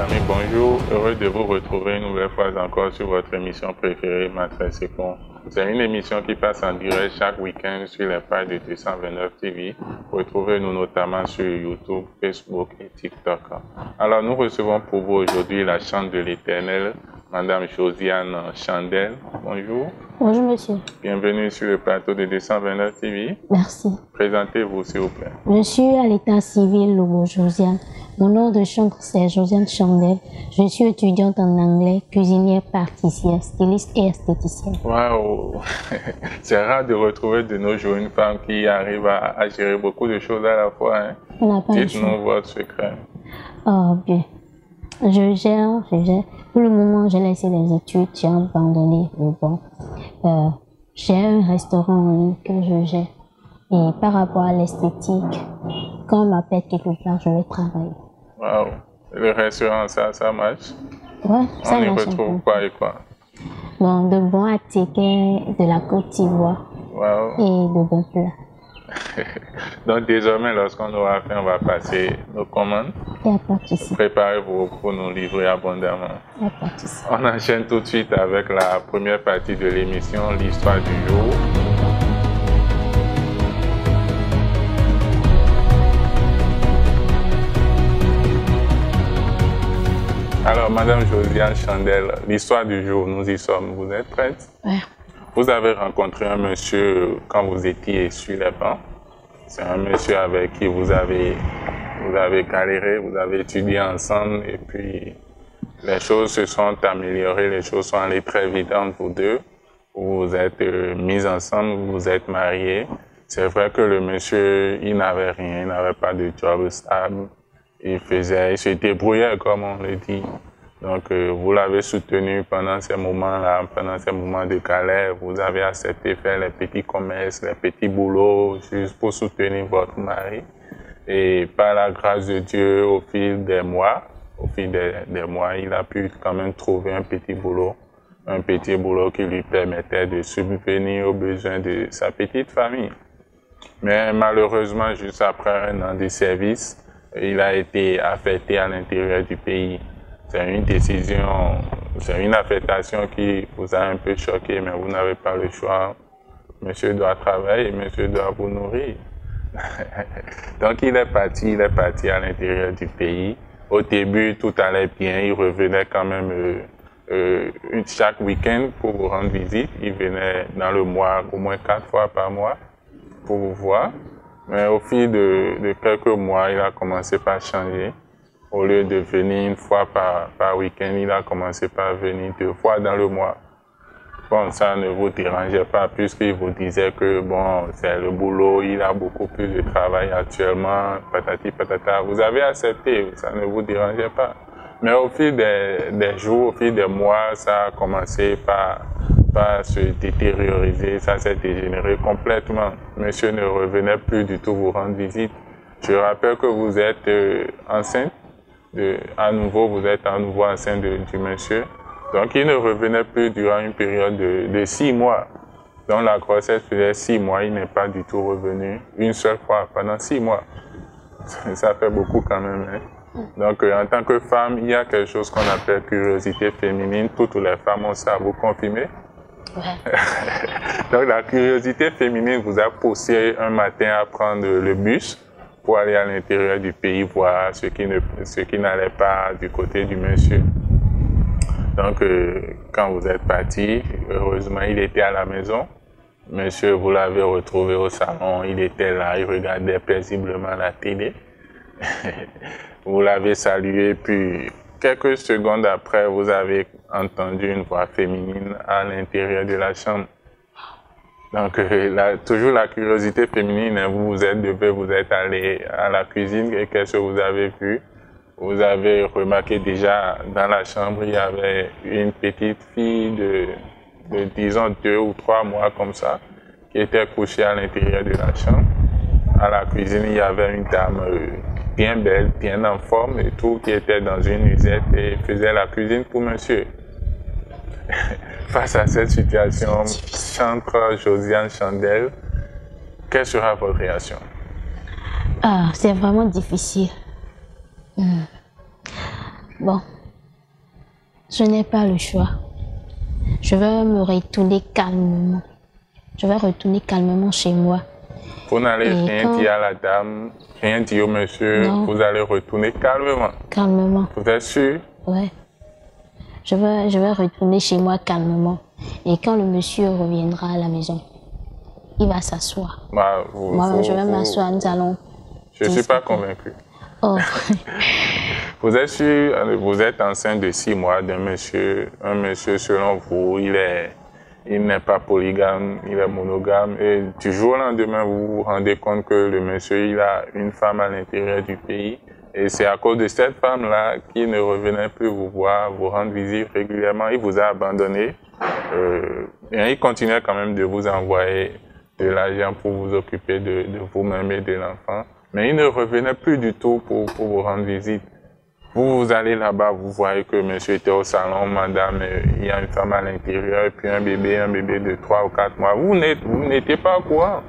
amis, bonjour. Heureux de vous retrouver une nouvelle fois encore sur votre émission préférée, Maître Second. C'est une émission qui passe en direct chaque week-end sur les pages de 229 TV. Retrouvez-nous notamment sur YouTube, Facebook et TikTok. Alors, nous recevons pour vous aujourd'hui la chante de l'Éternel, Madame Josiane Chandel. Bonjour. Bonjour, monsieur. Bienvenue sur le plateau de 229 TV. Merci. Présentez-vous, s'il vous plaît. Je suis à l'état civil Lobo Josiane. Mon nom de chant, c'est Josiane Chandel. Je suis étudiante en anglais, cuisinière, pâtissière, styliste et esthéticienne. Waouh! C'est rare de retrouver de nos jours une femme qui arrive à gérer beaucoup de choses à la fois. Hein? Dites-nous votre secret. Oh, bien. Je gère. Pour le moment, j'ai laissé les études, j'ai abandonné le banc. J'ai un restaurant en ligne que je gère. Et par rapport à l'esthétique, quand on m'appelle quelque part, je vais travailler. Waouh! Le restaurant, ça marche? Ouais, ça marche. On y retrouve quoi et quoi? Bon, de bons attiqués de la Côte d'Ivoire. Wow. Et de bons plats. Donc désormais, lorsqu'on aura fait, on va passer nos commandes. Il n'y a pas de souci. Préparez-vous pour nous livrer abondamment. Il n'y a pas de souci. On enchaîne tout de suite avec la première partie de l'émission, l'histoire du jour. Alors, Madame Josiane Chandel, l'histoire du jour, nous y sommes. Vous êtes prête? Ouais. Vous avez rencontré un monsieur quand vous étiez sur les bancs. C'est un monsieur avec qui vous avez galéré, vous avez étudié ensemble et puis les choses se sont améliorées, les choses sont allées très vite entre vous deux. Vous vous êtes mis ensemble, vous vous êtes mariés. C'est vrai que le monsieur, il n'avait rien, il n'avait pas de job stable. Il se débrouillait, comme on le dit. Donc, vous l'avez soutenu pendant ces moments-là, pendant ces moments de galère. Vous avez accepté de faire les petits commerces, les petits boulots, juste pour soutenir votre mari. Et par la grâce de Dieu, au fil des mois, il a pu quand même trouver un petit boulot qui lui permettait de subvenir aux besoins de sa petite famille. Mais malheureusement, juste après un an de service, il a été affecté à l'intérieur du pays. C'est une décision, c'est une affectation qui vous a un peu choqué, mais vous n'avez pas le choix. Monsieur doit travailler, monsieur doit vous nourrir. Donc il est parti à l'intérieur du pays. Au début, tout allait bien, il revenait quand même chaque week-end pour vous rendre visite. Il venait dans le mois au moins 4 fois par mois pour vous voir. Mais au fil de quelques mois, il a commencé par changer. Au lieu de venir une fois par week-end, il a commencé par venir 2 fois dans le mois. Bon, ça ne vous dérangeait pas puisqu'il vous disait que bon, c'est le boulot, il a beaucoup plus de travail actuellement, patati patata. Vous avez accepté, ça ne vous dérangeait pas. Mais au fil des jours, au fil des mois, ça a commencé par se détérioriser, ça s'est dégénéré complètement. Monsieur ne revenait plus du tout vous rendre visite. Je rappelle que vous êtes enceinte, vous êtes à nouveau enceinte du monsieur. Donc il ne revenait plus durant une période de 6 mois. Donc la grossesse faisait 6 mois, il n'est pas du tout revenu une seule fois pendant 6 mois. Ça fait beaucoup quand même. Hein? Donc en tant que femme, il y a quelque chose qu'on appelle curiosité féminine. Toutes les femmes ont ça, vous confirmez? Ouais. Donc la curiosité féminine vous a poussé un matin à prendre le bus pour aller à l'intérieur du pays voir ce qui n'allait pas du côté du monsieur. Donc quand vous êtes parti, heureusement il était à la maison. Monsieur, vous l'avez retrouvé au salon, il était là, il regardait paisiblement la télé. Vous l'avez salué, puis quelques secondes après, vous avez entendu une voix féminine à l'intérieur de la chambre. Donc, toujours la curiosité féminine, hein, vous êtes allé à la cuisine et qu'est-ce que vous avez vu? Vous avez remarqué déjà dans la chambre, il y avait une petite fille de disons 2 ou 3 mois comme ça, qui était couchée à l'intérieur de la chambre. À la cuisine, il y avait une dame bien belle, bien en forme et tout, qui était dans une usette et faisait la cuisine pour monsieur. Face à cette situation, chantre Josiane Chandel, quelle sera votre réaction? Ah, c'est vraiment difficile. Bon, Je n'ai pas le choix. Je vais me retourner calmement. Je vais retourner calmement chez moi. Vous n'allez rien dire à la dame, rien dire au monsieur. Non. Vous allez retourner calmement. Calmement. Vous êtes sûr? Ouais. Je vais retourner chez moi calmement. Et quand le monsieur reviendra à la maison, il va s'asseoir. Bah, moi, je vais m'asseoir, nous allons... Je ne suis pas convaincu. Oh. Vous êtes sûr, vous êtes enceinte de 6 mois d'un monsieur, un monsieur selon vous, il n'est pas polygame, il est monogame, et du jour au lendemain, vous vous rendez compte que le monsieur, il a une femme à l'intérieur du pays, et c'est à cause de cette femme-là qu'il ne revenait plus vous voir, vous rendre visite régulièrement, il vous a abandonné, et il continuait quand même de vous envoyer de l'argent pour vous occuper de vous-même et de l'enfant, mais il ne revenait plus du tout pour vous rendre visite. Vous allez là-bas, vous voyez que monsieur était au salon, madame, il y a une femme à l'intérieur, et puis un bébé de 3 ou 4 mois. Vous n'étiez pas au courant.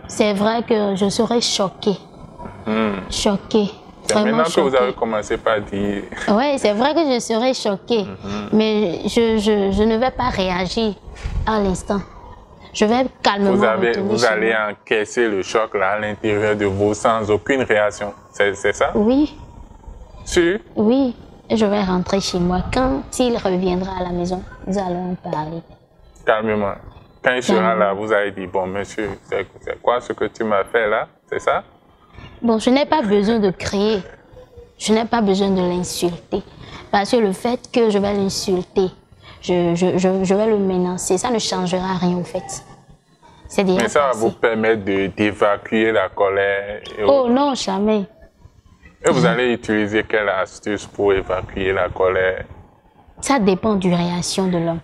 C'est vrai que je serais choquée. Choquée. C'est maintenant que vous avez commencé par dire... Oui, c'est vrai que je serais choquée. Mais je ne vais pas réagir à l'instant. Je vais calmement vous allez encaisser le choc là à l'intérieur de vous sans aucune réaction. C'est ça? Oui. Sûr? Oui. Je vais rentrer chez moi. Quand il reviendra à la maison, nous allons en parler. Calmement. Quand il sera là, vous allez dire, bon monsieur, c'est quoi ce que tu m'as fait là? C'est ça? Bon, je n'ai pas besoin de crier. Je n'ai pas besoin de l'insulter. Parce que le fait que je vais l'insulter, je vais le menacer, ça ne changera rien au fait. C'est déjà mais ça passé. Va vous permettre d'évacuer la colère. Oh non, jamais. Et vous allez utiliser quelle astuce pour évacuer la colère? Ça dépend du réaction de l'homme.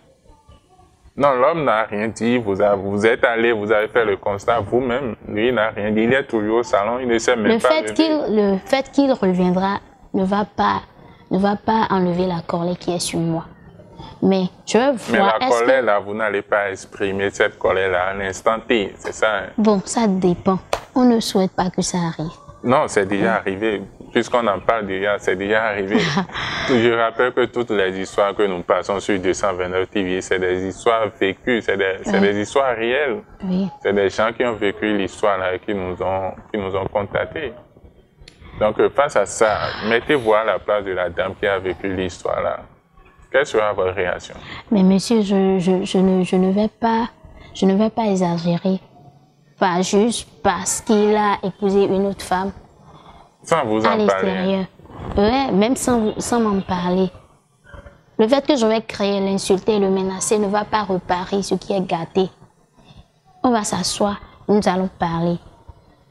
Non, l'homme n'a rien dit. Vous êtes allé, vous avez fait le constat vous-même. Lui, il n'a rien dit. Il est toujours au salon, il ne sait même pas. Le fait qu'il reviendra ne va pas enlever la colère qui est sur moi. Mais je veux voir. Mais la colère, là, vous n'allez pas exprimer cette colère-là à l'instant T, c'est ça? Hein? Bon, ça dépend. On ne souhaite pas que ça arrive. Non, c'est déjà arrivé. Puisqu'on en parle déjà, c'est déjà arrivé. Je rappelle que toutes les histoires que nous passons sur 229 TV, c'est des histoires vécues, c'est des histoires réelles. Oui. C'est des gens qui ont vécu l'histoire là et qui nous ont contactés. Donc, face à ça, mettez-vous à la place de la dame qui a vécu l'histoire là. Quelle sera votre réaction? Mais monsieur, je ne vais pas exagérer. Pas juste parce qu'il a épousé une autre femme. Sans vous en parler. Ouais, même sans m'en parler. Le fait que je vais créer, l'insulter, le menacer ne va pas réparer ce qui est gâté. On va s'asseoir, nous allons parler.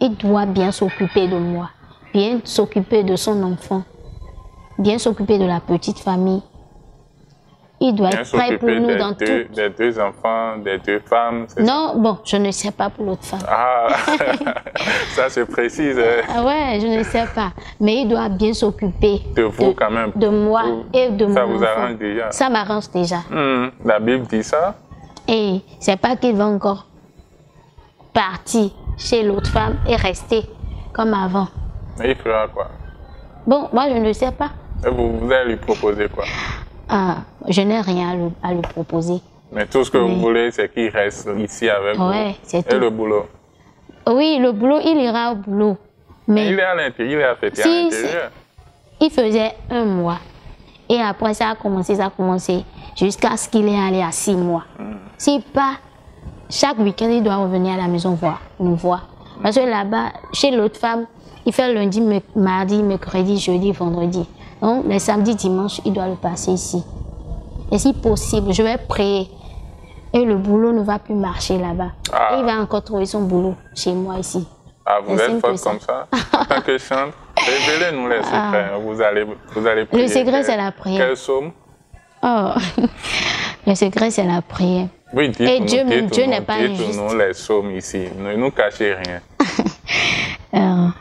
Il doit bien s'occuper de moi, bien s'occuper de son enfant, bien s'occuper de la petite famille. Il doit être prêt pour nous dans tout. Des 2 enfants, des 2 femmes. Non, bon, je ne sais pas pour l'autre femme. Ah, ça se précise. Ah ouais, je ne sais pas. Mais il doit bien s'occuper. De vous quand même. De moi et de mon enfant. Ça vous arrange déjà? Ça m'arrange déjà. La Bible dit ça? Et c'est pas qu'il va encore partir chez l'autre femme et rester comme avant. Mais il fera quoi? Bon, moi je ne sais pas. Et vous allez lui proposer quoi? Ah, je n'ai rien à lui proposer. Mais tout ce que vous voulez, c'est qu'il reste ici avec vous. C'est tout. Et le boulot? Oui, le boulot, il ira au boulot. Mais il est à l'intérieur, il est affecté à l'intérieur. Il faisait 1 mois. Et après, ça a commencé jusqu'à ce qu'il est allé à 6 mois. Si pas, chaque week-end, il doit revenir à la maison nous voir. Parce que là-bas, chez l'autre femme, il fait lundi, mardi, mercredi, jeudi, vendredi. Donc, les samedis, dimanches, il doit le passer ici. Et si possible, je vais prier. Et le boulot ne va plus marcher là-bas. Et il va encore trouver son boulot chez moi ici. Ah, vous êtes forte comme ça? En tant que chante, révélez-nous les secrets. Vous allez prier. Le secret, c'est la prière. Quel psaume? Oh, le secret, c'est la prière. Oui, et Dieu n'est pas injuste. Dites-nous les psaumes ici. Ne nous cachez rien.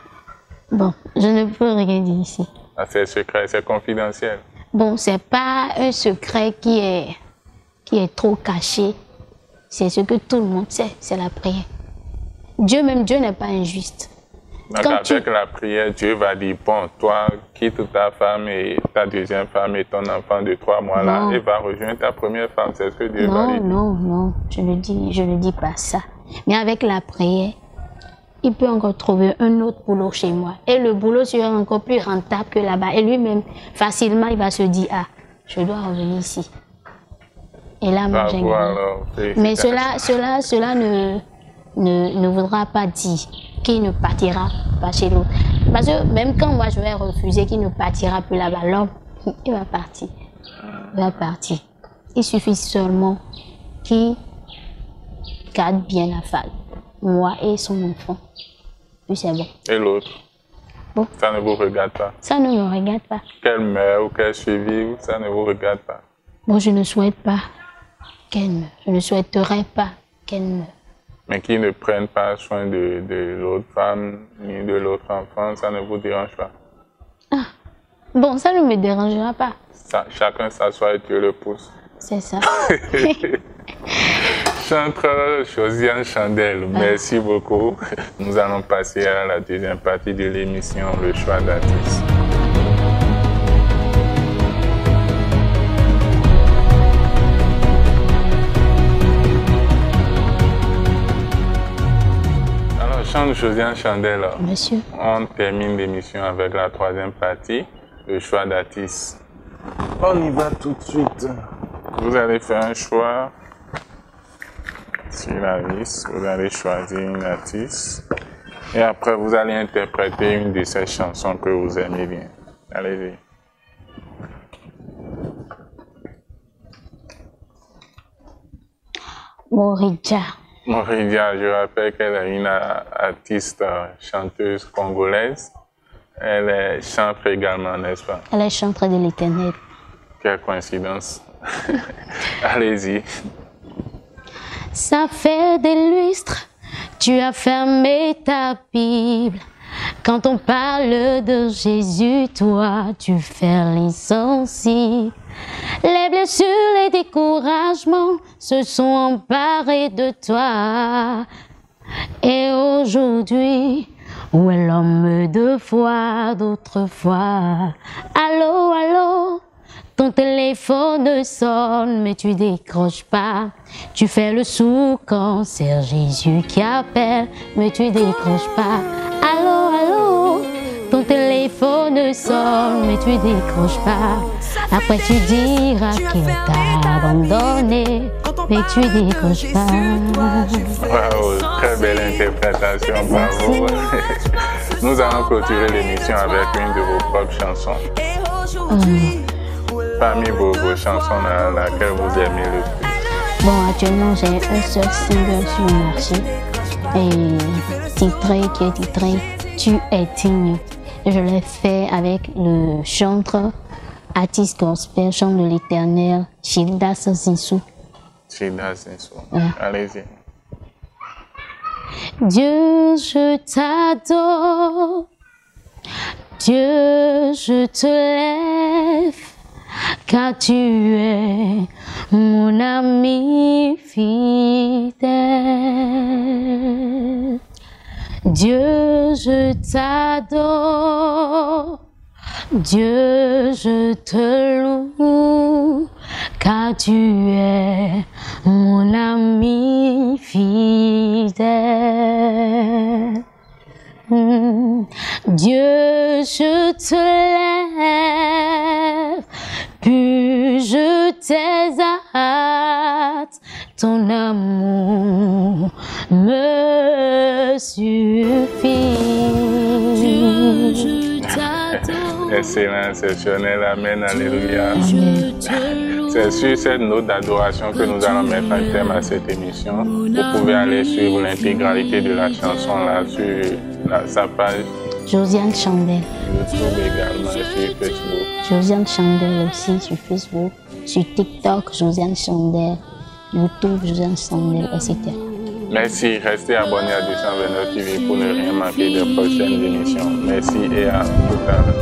Bon, je ne peux rien dire ici. Ah, c'est secret, c'est confidentiel. Bon, c'est pas un secret qui est trop caché. C'est ce que tout le monde sait, c'est la prière. Dieu n'est pas injuste. Donc avec la prière, Dieu va dire, bon, toi, quitte ta femme et ta deuxième femme et ton enfant de 3 mois là, et va rejoindre ta première femme. C'est ce que Dieu va dire. Non, je ne dis pas ça. Mais avec la prière, il peut encore trouver un autre boulot chez moi. Et le boulot sera encore plus rentable que là-bas. Et lui-même, facilement, il va se dire, ah, je dois revenir ici. Et là, moi, j'ai gagné. Mais cela ne voudra pas dire qu'il ne partira pas chez l'autre. Parce que même quand moi, je vais refuser qu'il ne partira plus là-bas, l'homme, il va partir. Il va partir. Il suffit seulement qu'il garde bien la femme, moi et son enfant. Puis c'est bon. Et l'autre? Bon. Ça ne vous regarde pas? Ça ne me regarde pas. Qu'elle meure ou qu'elle survive, ça ne vous regarde pas? Bon, je ne souhaite pas qu'elle meure. Je ne souhaiterais pas qu'elle meure. Mais qu'ils ne prennent pas soin de l'autre femme ni de l'autre enfant, ça ne vous dérange pas? Ah. Bon, ça ne me dérangera pas. Ça, chacun s'assoit et Dieu le pousse. C'est ça. Chantre Josiane Chandel, merci beaucoup. Nous allons passer à la deuxième partie de l'émission, le choix d'artiste. Alors, chante Josiane Chandel. Monsieur. On termine l'émission avec la troisième partie, le choix d'artiste. On y va tout de suite. Vous allez faire un choix sur la liste. Vous allez choisir une artiste. Et après, vous allez interpréter une de ces chansons que vous aimez bien. Allez-y. Moridja. Moridja, je rappelle qu'elle est une artiste chanteuse congolaise. Elle est chantre également, n'est-ce pas? Elle est chantre de l'Éternel. Quelle coïncidence. Allez-y. Ça fait des lustres, tu as fermé ta Bible. Quand on parle de Jésus, toi, tu fais licencier. Les blessures, les découragements se sont emparés de toi. Et aujourd'hui, où est l'homme de foi d'autrefois? Allô, allô? Ton téléphone sonne, mais tu décroches pas. Tu fais le sourd quand c'est Jésus qui appelle, mais tu décroches pas. Allô, allô? Ton téléphone sonne, mais tu décroches pas. Après tu diras qu'il t'a abandonné, mais tu décroches pas. Wow, très belle interprétation, bravo. Nous allons clôturer l'émission avec une de vos propres chansons. Parmi vos chansons, laquelle vous aimez le plus? Bon, actuellement, j'ai un seul single sur le marché. Et qui est titré Tu es digne. Je l'ai fait avec le chanteur, artiste gospel, chant de l'Éternel, Childas Zinsou. Childas Zinsou. Allez-y. Dieu, je t'adore. Dieu, je te lève. Car tu es mon ami fidèle. Dieu, je t'adore. Dieu, je te loue. Car tu es mon ami fidèle. Dieu, je te lève. Puis-je t'exalte, ton amour me suffit. Excellent, exceptionnel, amen, alléluia. C'est sur cette note d'adoration que nous allons mettre un terme à cette émission. Vous pouvez aller suivre l'intégralité de la chanson là sur sa page Josiane Chandel. YouTube également, sur Facebook. Josiane Chandel aussi sur Facebook, sur TikTok, Josiane Chandel, YouTube, Josiane Chandel, etc. Merci, restez abonnés à 229 TV pour ne rien manquer de prochaines émissions. Merci et à tout à l'heure.